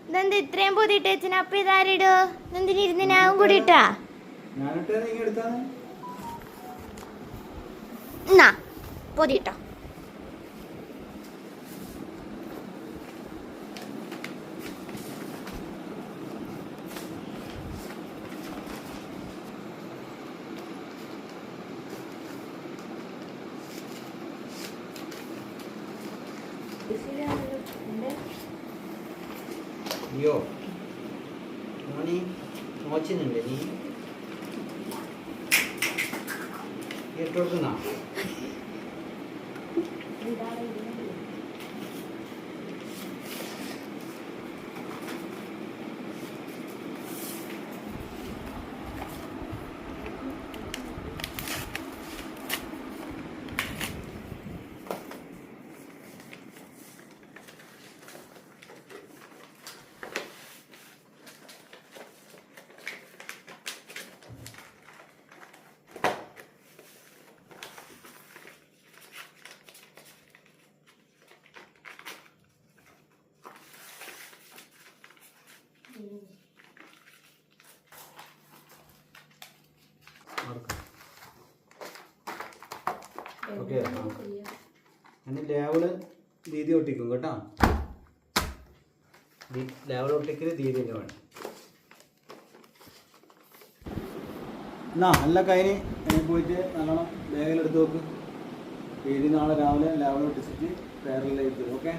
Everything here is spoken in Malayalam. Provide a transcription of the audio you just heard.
ഇതെന്ത് ഇത്രയും പൊതിട്ടേച്ചിന് അപ്പൊ ഇതാരിടോ എന്തിനിരുന്ന് ഞാൻ കൂടി ഇട്ടാ എന്നാ പൊതിട്ടോ അയ്യോ മോനി നോച്ചുന്നുണ്ട് നീ ഇട്ട് കൊടുക്കുന്ന ഓക്കെ അങ്ങനെ ലേവള് ദീതി ഒട്ടിക്കും കേട്ടോ. ലേവൾ ഒട്ടിക്കല് ദീതി തന്നെ വേണം. എന്നാ നല്ല കൈന് പോയിട്ട് നല്ലോണം ലേഖലെടുത്ത് നോക്ക്. ദീതി നാളെ രാവിലെ ലേവൾ ഒട്ടിച്ചിട്ട് പേരലിലേക്ക്. ഓക്കെ.